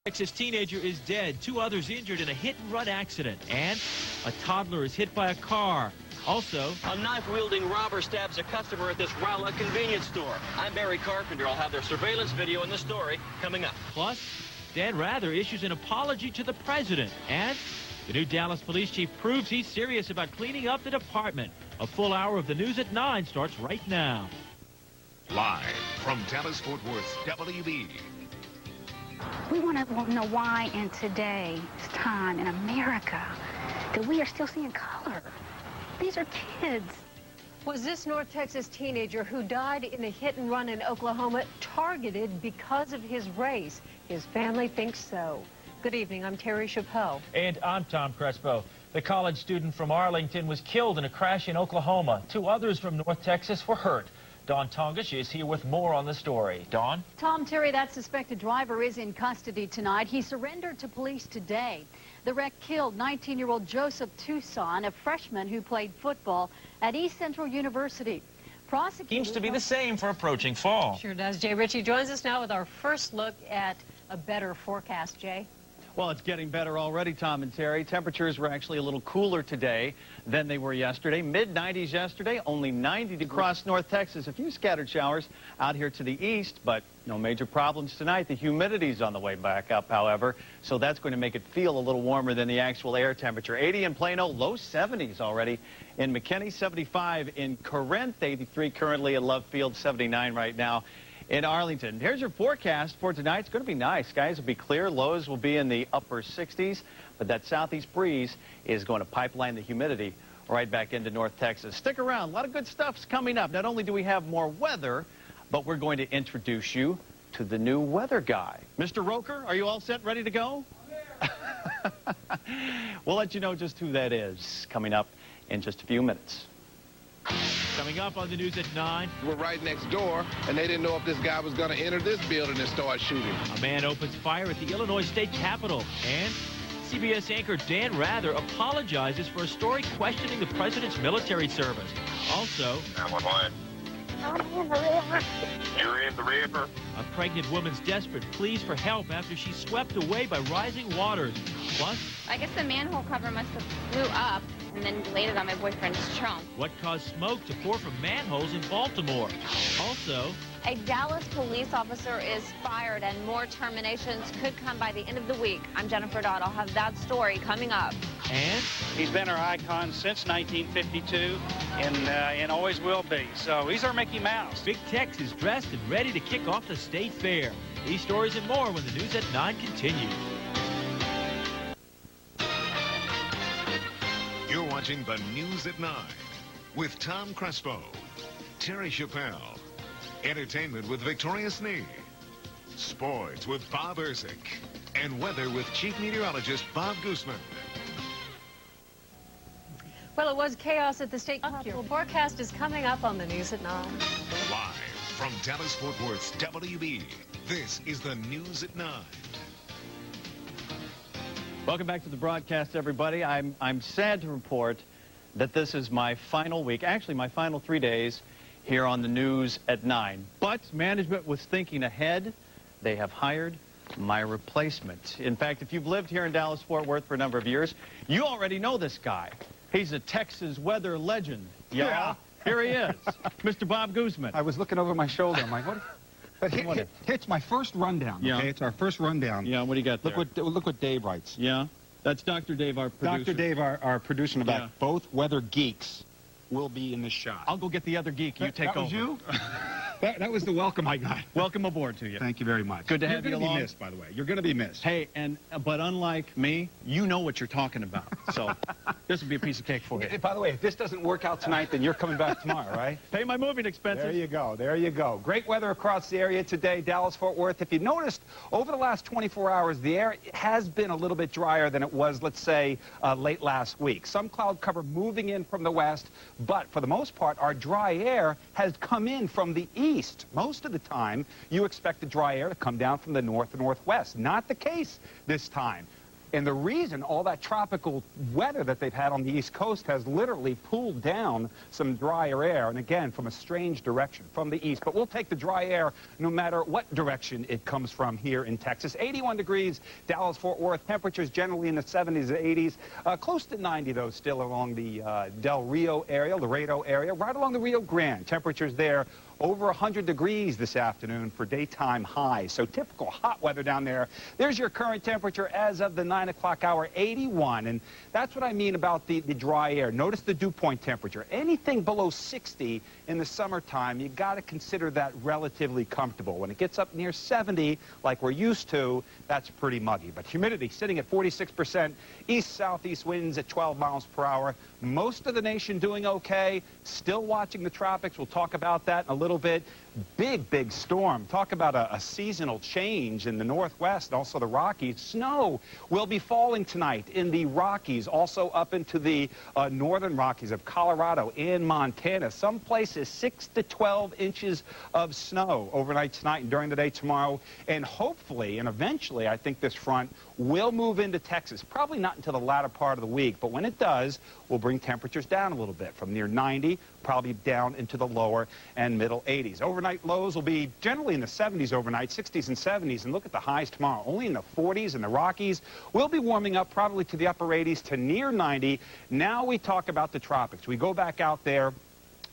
Texas teenager is dead. 2 others injured in a hit-and-run accident. And a toddler is hit by a car. Also, a knife-wielding robber stabs a customer at this Rolla convenience store. I'm Barry Carpenter. I'll have their surveillance video in the story coming up. Plus, Dan Rather issues an apology to the president. And the new Dallas police chief proves he's serious about cleaning up the department. A full hour of the news at 9 starts right now. Live from Dallas-Fort Worth, WB. We want to know why in today's time in America that we are still seeing color. These are kids. Was this North Texas teenager who died in a hit-and-run in Oklahoma targeted because of his race? His family thinks so. Good evening, I'm Terry Chappelle. And I'm Tom Crespo. The college student from Arlington was killed in a crash in Oklahoma. 2 others from North Texas were hurt. Dawn Tongish is here with more on the story. Dawn? Tom, Terry, that suspected driver is in custody tonight. He surrendered to police today. The wreck killed 19-year-old Joseph Tucson, a freshman who played football at East Central University. Prosecutors Seems to be the same for approaching fall. Sure does. Jay Ritchie joins us now with our first look at a better forecast. Jay? Well, it's getting better already, Tom and Terry. Temperatures were actually a little cooler today than they were yesterday. Mid-90s yesterday, only 90 degrees across North Texas. A few scattered showers out here to the east, but no major problems tonight. The humidity's on the way back up, however, so that's going to make it feel a little warmer than the actual air temperature. 80 in Plano, low 70s already in McKinney, 75 in Corinth, 83 currently at Love Field, 79 right now in Arlington. Here's your forecast for tonight. It's going to be nice. Skies will be clear. Lows will be in the upper 60s. But that southeast breeze is going to pipeline the humidity right back into North Texas. Stick around. A lot of good stuff's coming up. Not only do we have more weather, but we're going to introduce you to the new weather guy. Mr. Roker, are you all set, ready to go? We'll let you know just who that is coming up in just a few minutes. Coming up on the news at 9. We're right next door, and they didn't know if this guy was going to enter this building and start shooting. A man opens fire at the Illinois State Capitol. And CBS anchor Dan Rather apologizes for a story questioning the president's military service. Also, 911. You're in the river. A pregnant woman's desperate pleas for help after she's swept away by rising waters. Plus, I guess the manhole cover must have flew up and then landed on my boyfriend's trunk. What caused smoke to pour from manholes in Baltimore? Also, a Dallas police officer is fired and more terminations could come by the end of the week. I'm Jennifer Dodd. I'll have that story coming up. And he's been our icon since 1952 and always will be. So he's our Mickey Mouse. Big Tex is dressed and ready to kick off the state fair. These stories and more when the news at 9 continues. You're watching the News at 9 with Tom Crespo, Terry Chappelle, entertainment with Victoria Snee, sports with Bob Ersick, and weather with Chief Meteorologist Bob Guzman. Well, it was chaos at the state capitol. Forecast is coming up on the news at 9. Live from Dallas-Fort Worth's WB, this is the News at 9. Welcome back to the broadcast, everybody. I'm sad to report that this is my final week, actually my final 3 days here on the news at 9. But management was thinking ahead. They have hired my replacement. In fact, if you've lived here in Dallas-Fort Worth for a number of years, you already know this guy. He's a Texas weather legend. Yeah. Here he is, Mr. Bob Guzman. I was looking over my shoulder. I'm like, what? But it's my first rundown. Yeah. Okay, it's our first rundown. Yeah, what do you got there? Look what Dave writes. Yeah, that's Dr. Dave, our producer. Dr. Dave, our producer in the back. Both weather geeks will be in the shot. I'll go get the other geek. You take over. Was you? That was the welcome I got. Welcome aboard to you. Thank you very much. Good to have you along. You're going to be missed, by the way. You're going to be missed. Hey, but unlike me, you know what you're talking about. So this will be a piece of cake for you. By the way, if this doesn't work out tonight, then you're coming back tomorrow, right? Pay my moving expenses. There you go. There you go. Great weather across the area today, Dallas-Fort Worth. If you noticed, over the last 24 hours, the air has been a little bit drier than it was, let's say, late last week. Some cloud cover moving in from the west, but for the most part, our dry air has come in from the east. Most of the time, you expect the dry air to come down from the north and northwest. Not the case this time. And the reason all that tropical weather that they've had on the East Coast has literally pulled down some drier air, and again, from a strange direction, from the east. But we'll take the dry air no matter what direction it comes from here in Texas. 81 degrees, Dallas-Fort Worth. Temperatures generally in the 70s and 80s. Close to 90, though, still along the Del Rio area, Laredo area, right along the Rio Grande. Temperatures there over 100 degrees this afternoon for daytime highs. So typical hot weather down there. There's your current temperature as of the 9 o'clock hour, 81. And that's what I mean about the dry air. Notice the dew point temperature. Anything below 60 in the summertime, you got to consider that relatively comfortable. When it gets up near 70, like we're used to, that's pretty muggy. But humidity sitting at 46%, east-southeast winds at 12 miles per hour. Most of the nation doing okay. Still watching the tropics. We'll talk about that in a little bit. Big storm. Talk about a seasonal change in the Northwest, also the Rockies. Snow will be falling tonight in the Rockies, also up into the northern Rockies of Colorado and Montana. Some places 6 to 12 inches of snow overnight tonight and during the day tomorrow. And hopefully and eventually, I think this front will move into Texas. Probably not until the latter part of the week, but when it does, we'll bring temperatures down a little bit from near 90, probably down into the lower and middle 80s. Overnight lows will be generally in the 70s overnight, 60s and 70s. And look at the highs tomorrow, only in the 40s in the Rockies. We'll be warming up probably to the upper 80s to near 90. Now we talk about the tropics. We go back out there.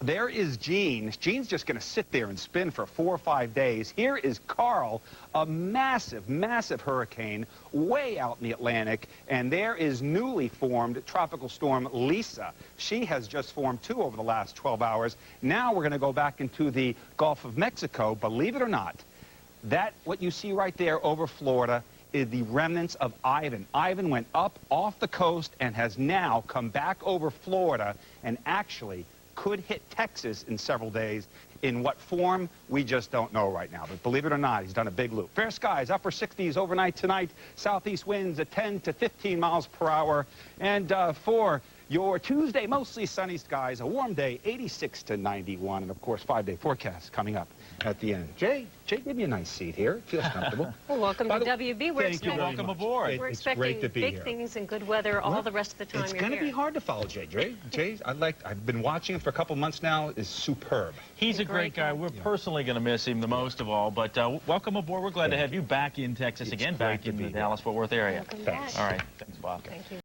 There is Gene. Gene's just going to sit there and spin for 4 or 5 days. Here is Carl, a massive hurricane way out in the Atlantic. And there is newly formed tropical storm Lisa. She has just formed too over the last 12 hours. Now we're going to go back into the Gulf of Mexico. Believe it or not, that what you see right there over Florida is the remnants of Ivan. Ivan went up off the coast and has now come back over Florida and actually could hit Texas in several days. In what form, we just don't know right now. But believe it or not, he's done a big loop. Fair skies, upper 60s overnight tonight. Southeast winds at 10 to 15 miles per hour. And for your Tuesday, mostly sunny skies, a warm day, 86 to 91. And, of course, 5-day forecast coming up at the end. Jay, give me a nice seat here. It feels comfortable. Well, welcome to WB. Thank you. Welcome aboard. We're expecting big things and good weather all the rest of the time It's going to be hard to follow Jay. Jay, I've been watching him for a couple months now, is superb. He's a great guy. We're personally going to miss him the most of all. But welcome aboard. We're glad to have you back in Texas again, back in the Dallas-Fort Worth area. Welcome back. All right. Thanks, Bob. Thank you.